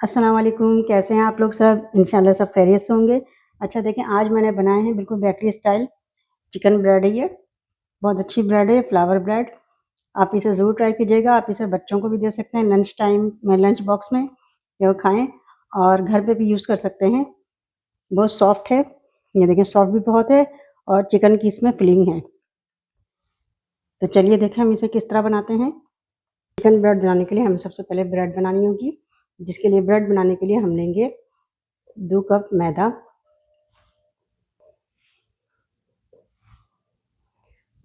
अस्सलाम वालेकुम, कैसे हैं आप लोग सब? इंशाल्लाह सब खैरियत से होंगे। अच्छा देखें, आज मैंने बनाए हैं बिल्कुल बेकरी स्टाइल चिकन ब्रेड है ये, बहुत अच्छी ब्रेड है, फ्लावर ब्रेड। आप इसे ज़रूर ट्राई कीजिएगा, आप इसे बच्चों को भी दे सकते हैं लंच टाइम में, लंच बॉक्स में या वो खाएँ और घर पे भी यूज़ कर सकते हैं। बहुत सॉफ्ट है, ये देखें सॉफ्ट भी बहुत है और चिकन की इसमें फिलिंग है। तो चलिए देखें हम इसे किस तरह बनाते हैं। चिकन ब्रेड बनाने के लिए हमें सबसे पहले ब्रेड बनानी होगी, जिसके लिए ब्रेड बनाने के लिए हम लेंगे 2 कप मैदा,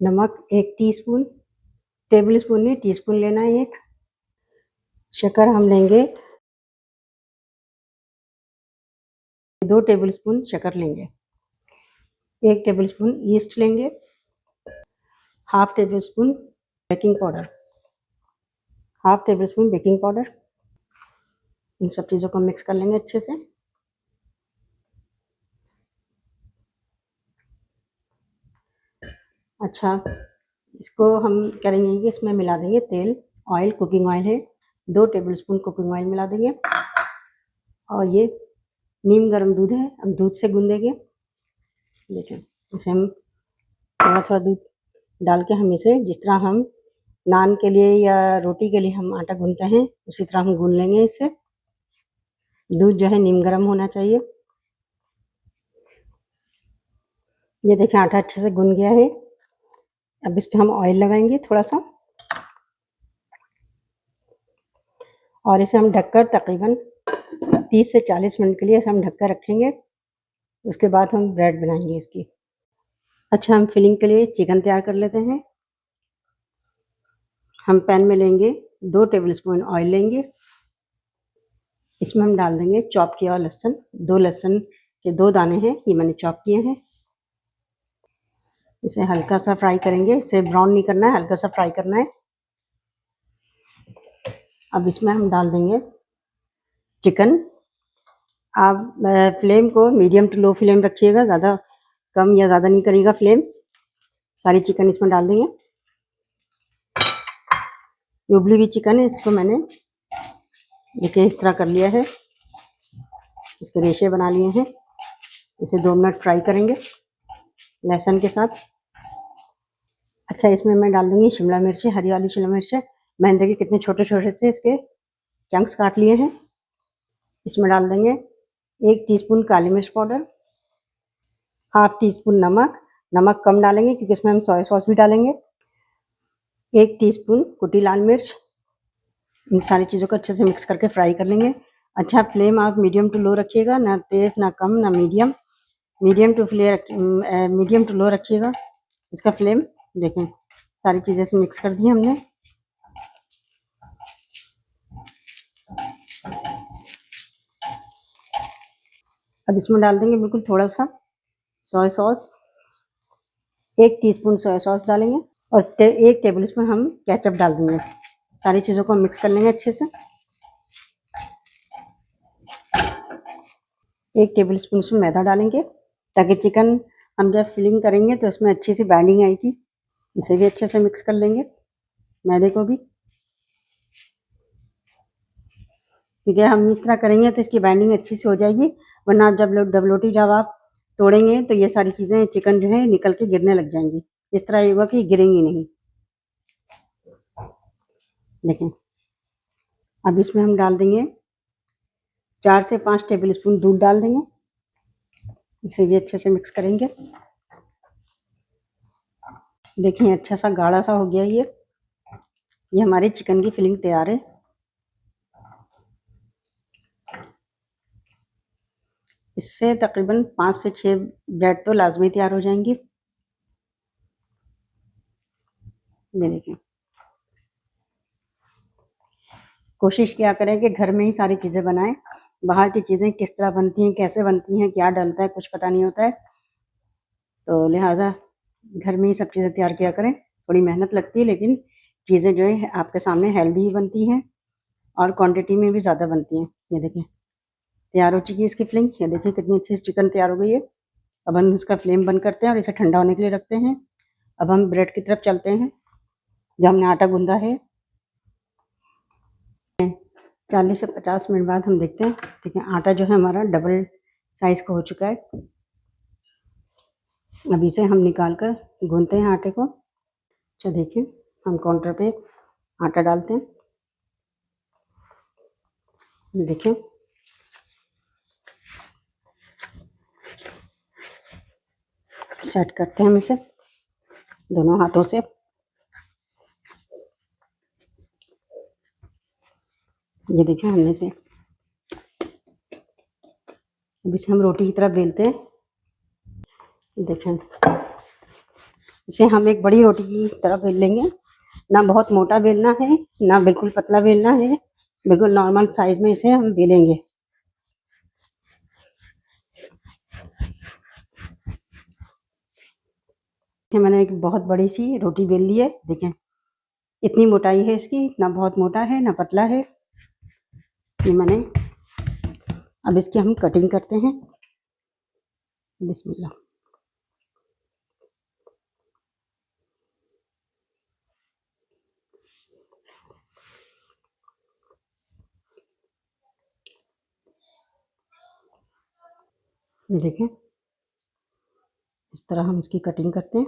नमक 1 टीस्पून, टेबल स्पून नहीं टीस्पून लेना है 1। शक्कर हम लेंगे 2 टेबल स्पून शक्कर लेंगे। 1 टेबल स्पून ईस्ट लेंगे, half tablespoon baking powder, half tablespoon baking powder. इन सब चीज़ों को मिक्स कर लेंगे अच्छे से। अच्छा, इसको हम करेंगे कि इसमें मिला देंगे तेल, ऑयल, कुकिंग ऑयल है 2 टेबल स्पून कुकिंग ऑयल मिला देंगे और ये नीम गर्म दूध है, हम दूध से गूँधेंगे। देखिए इसे हम थोड़ा-थोड़ा दूध डाल के हम इसे जिस तरह हम नान के लिए या रोटी के लिए हम आटा गूँथते हैं, उसी तरह हम गूँथ लेंगे इसे। दूध जो है नीम गर्म होना चाहिए। ये देखें आटा अच्छे से गूँथ गया है। अब इस पे हम ऑयल लगाएंगे थोड़ा-सा और इसे हम ढककर तकरीबन 30 से 40 मिनट के लिए इसे हम ढक कर रखेंगे। उसके बाद हम ब्रेड बनाएंगे इसकी। अच्छा, हम फिलिंग के लिए चिकन तैयार कर लेते हैं। हम पैन में लेंगे 2 टेबल स्पून ऑयल लेंगे। इसमें हम डाल देंगे चॉप किया हुआ लहसुन, 2 लहसुन के 2 दाने हैं, ये मैंने चॉप किए हैं। इसे हल्का सा फ्राई करेंगे, इसे ब्राउन नहीं करना है, हल्का सा फ्राई करना है। अब इसमें हम डाल देंगे चिकन। आप फ्लेम को मीडियम टू लो फ्लेम रखिएगा, ज़्यादा कम या ज़्यादा नहीं करिएगा फ्लेम। सारी चिकन इसमें डाल देंगे। ये उबली हुई चिकन है, इसको मैंने देखिए इस तरह कर लिया है, इसके रेशे बना लिए हैं। इसे 2 मिनट फ्राई करेंगे लहसुन के साथ। अच्छा, इसमें मैं डाल दूँगी शिमला मिर्च, हरी वाली शिमला मिर्च। मैंने देखिए कितने छोटे-छोटे से इसके चंक्स काट लिए हैं। इसमें डाल देंगे 1 टीस्पून काली मिर्च पाउडर, हाफ टी स्पून नमक। नमक कम डालेंगे क्योंकि इसमें हम सोया सॉस भी डालेंगे। 1 टीस्पून कुटी लाल मिर्च। इन सारी चीज़ों को अच्छे से मिक्स करके फ्राई कर लेंगे। अच्छा, फ्लेम आप मीडियम टू लो रखिएगा, ना तेज़, ना कम, ना मीडियम। मीडियम टू लो रखिएगा इसका फ्लेम। देखें सारी चीज़ें इसमें मिक्स कर दी हमने। अब इसमें डाल देंगे बिल्कुल थोड़ा-सा soya sauce, 1 teaspoon soya sauce डालेंगे और 1 टेबल स्पून हम केचप डाल देंगे। सारी चीज़ों को मिक्स कर लेंगे अच्छे से। 1 टेबल स्पून इसमें मैदा डालेंगे ताकि चिकन हम जब फिलिंग करेंगे तो उसमें अच्छी सी बाइंडिंग आएगी। इसे भी अच्छे से मिक्स कर लेंगे, मैदे को भी, क्योंकि हम इस तरह करेंगे तो इसकी बाइंडिंग अच्छी से हो जाएगी। वरना जब रोटी जब आप तोड़ेंगे तो ये सारी चीज़ें चिकन जो है निकल के गिरने लग जाएंगी। इस तरह ये होगा कि गिरेंगी नहीं। देखें अब इसमें हम डाल देंगे 4 से 5 टेबल स्पून दूध डाल देंगे। इसे भी अच्छे से मिक्स करेंगे। देखिए अच्छा सा गाढ़ा सा हो गया ये हमारी चिकन की फिलिंग तैयार है। इससे तकरीबन 5 से 6 ब्रेड तो लाजमी तैयार हो जाएंगी। ये देखिए, कोशिश किया करें कि घर में ही सारी चीज़ें बनाएं। बाहर की चीज़ें किस तरह बनती हैं, कैसे बनती हैं, क्या डलता है, कुछ पता नहीं होता है। तो लिहाजा घर में ही सब चीज़ें तैयार किया करें। थोड़ी मेहनत लगती है लेकिन चीज़ें जो है आपके सामने हेल्दी ही बनती हैं और क्वांटिटी में भी ज़्यादा बनती हैं। ये देखिए तैयार हो चुकी है इसकी फिलिंग। ये देखिए कितनी अच्छी चिकन तैयार हो गई है। अब हम इसका फ्लेम बंद करते हैं और इसे ठंडा होने के लिए रखते हैं। अब हम ब्रेड की तरफ चलते हैं जो हमने आटा गूंदा है। 40 से 50 मिनट बाद हम देखते हैं। ठीक है, आटा जो है हमारा डबल साइज का हो चुका है। अब इसे हम निकाल कर गूंथते हैं आटे को। अच्छा देखिए, हम काउंटर पे आटा डालते हैं। देखिए, सेट करते हैं हम इसे दोनों हाथों से। ये देखिए, हमने इसे अब इसे हम रोटी की तरह बेलते हैं। देखें, इसे हम एक बड़ी रोटी की तरह बेल लेंगे। ना बहुत मोटा बेलना है, ना बिल्कुल पतला बेलना है, बिल्कुल नॉर्मल साइज में इसे हम बेलेंगे। मैंने एक बहुत बड़ी सी रोटी बेल ली है। देखें, इतनी मोटाई है इसकी, ना बहुत मोटा है ना पतला है। ये मैंने अब इसकी हम कटिंग करते हैं। बिस्मिल्लाह। ये देखें, इस तरह हम इसकी कटिंग करते हैं।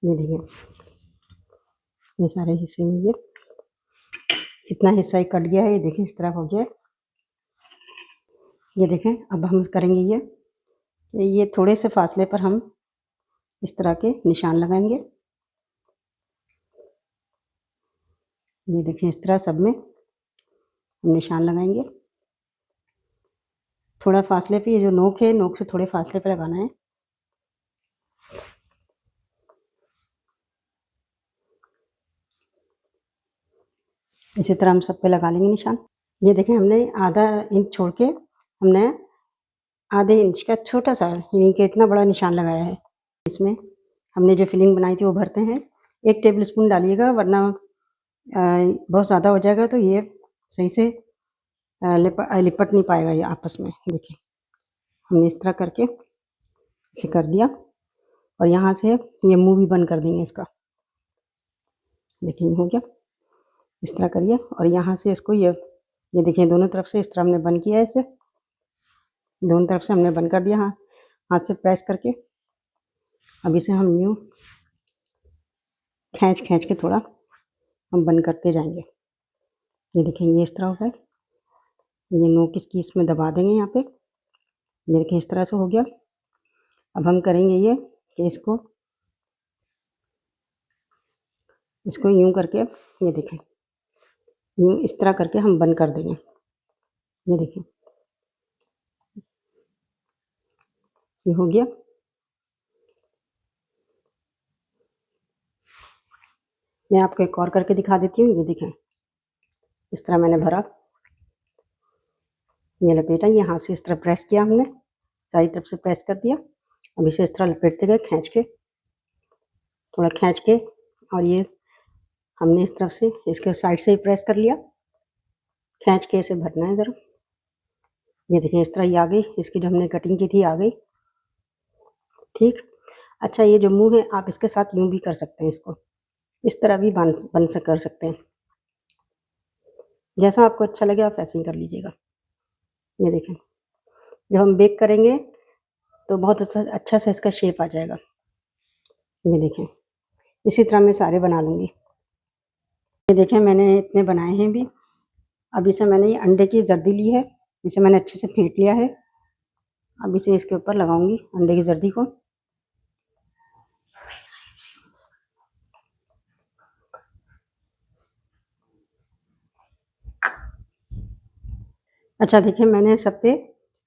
ये देखिए, ये सारे हिस्से में ये इतना हिस्सा ही कट गया है। ये देखें, इस तरह हो गया है। ये देखें, अब हम करेंगे ये थोड़े से फासले पर हम इस तरह के निशान लगाएंगे। ये देखें, इस तरह सब में हम निशान लगाएंगे। थोड़ा फासले पे, ये जो नोक है, नोक से थोड़े फासले पे लगाना है। इसी तरह हम सब पे लगा लेंगे निशान। ये देखें, हमने आधा इंच छोड़ के हमने आधे इंच का छोटा सा, यानी कि इतना बड़ा निशान लगाया है। इसमें हमने जो फिलिंग बनाई थी वो भरते हैं। 1 टेबल स्पून डालिएगा, वरना बहुत ज़्यादा हो जाएगा तो ये सही से लिपट नहीं पाएगा ये आपस में। देखिए, हमने इस तरह करके इसे कर दिया और यहाँ से ये मुंह भी बंद कर देंगे इसका। देखिए, ये हो गया। इस तरह करिए और यहाँ से इसको ये देखिए, दोनों तरफ से इस तरह हमने बंद किया है इसे। दोनों तरफ से हमने बंद कर दिया, हाथ से प्रेस करके। अब इसे हम यूँ खींच खींच के थोड़ा हम बंद करते जाएंगे। ये देखिए, ये इस तरह होगा। ये नोक इसकी इसमें दबा देंगे यहाँ पे। ये देखिए, इस तरह से हो गया। अब हम करेंगे ये कि इसको यूँ करके, ये देखें, यूँ इस तरह करके हम बंद कर देंगे। ये देखिए, ये हो गया। मैं आपको एक और करके दिखा देती हूँ। ये देखें, इस तरह मैंने भरा, ये लपेटा, ये हाथ से इस तरह प्रेस किया हमने, सारी तरफ से प्रेस कर दिया। अब इसे इस तरह लपेटते गए, खींच के, थोड़ा खींच के, और ये हमने इस तरफ से इसके साइड से ही प्रेस कर लिया। खींच के इसे भरना है ज़रा। ये देखिए, इस तरह ये आ गई, इसकी जो हमने कटिंग की थी आ गई। ठीक। अच्छा, ये जो मुंह है, आप इसके साथ यूँ भी कर सकते हैं, इसको इस तरह भी कर सकते हैं। जैसा आपको अच्छा लगे आप वैसे ही कर लीजिएगा। ये देखें, जब हम बेक करेंगे तो बहुत अच्छा सा इसका शेप आ जाएगा। ये देखें, इसी तरह मैं सारे बना लूँगी। ये देखें, मैंने इतने बनाए हैं भी। अब इसे मैंने ये अंडे की जर्दी ली है, इसे मैंने अच्छे से फेंट लिया है। अब इसे इसके ऊपर लगाऊंगी, अंडे की जर्दी को। अच्छा देखिए, मैंने सब पे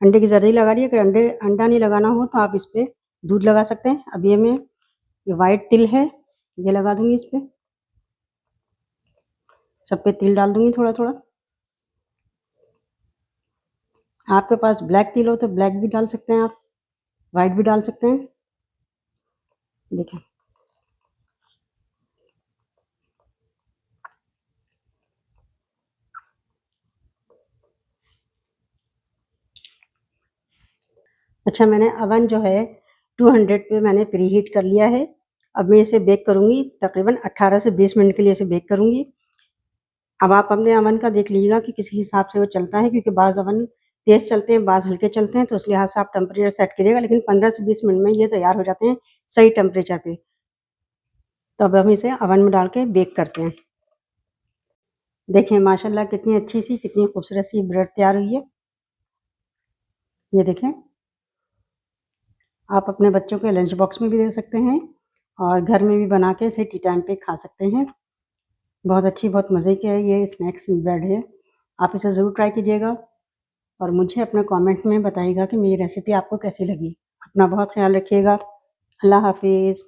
अंडे की जर्दी लगा ली है। अगर अंडा नहीं लगाना हो तो आप इस पर दूध लगा सकते हैं। अब ये वाइट तिल है, ये लगा दूंगी इस पर। सब पे तिल डाल दूंगी थोड़ा थोड़ा। आपके पास ब्लैक तिल हो तो ब्लैक भी डाल सकते हैं आप, वाइट भी डाल सकते हैं। देखें, अच्छा, मैंने अवन जो है 200 पे मैंने प्री हीट कर लिया है। अब मैं इसे बेक करूँगी, तकरीबन 18 से 20 मिनट के लिए इसे बेक करूँगी। अब आप अपने अवन का देख लीजिएगा कि किस हिसाब से वो चलता है, क्योंकि बाज़ अवन तेज़ चलते हैं, बाज़ हल्के चलते हैं, तो इस लिहाज से आप टेम्परेचर सेट करिएगा। लेकिन 15 से 20 मिनट में ये तैयार हो जाते हैं सही टेम्परेचर पे। तो अब हम इसे अवन में डाल के बेक करते हैं। देखिए माशाल्लाह कितनी अच्छी सी, कितनी खूबसूरत सी ब्रेड तैयार हुई है। ये देखें, आप अपने बच्चों के लंच बॉक्स में भी दे सकते हैं और घर में भी बना के इसे टी टाइम पे खा सकते हैं। बहुत अच्छी, बहुत मज़े की है ये स्नैक्स ब्रेड है। आप इसे ज़रूर ट्राई कीजिएगा और मुझे अपने कमेंट में बताइएगा कि मेरी रेसिपी आपको कैसी लगी। अपना बहुत ख्याल रखिएगा। अल्लाह हाफ़िज़।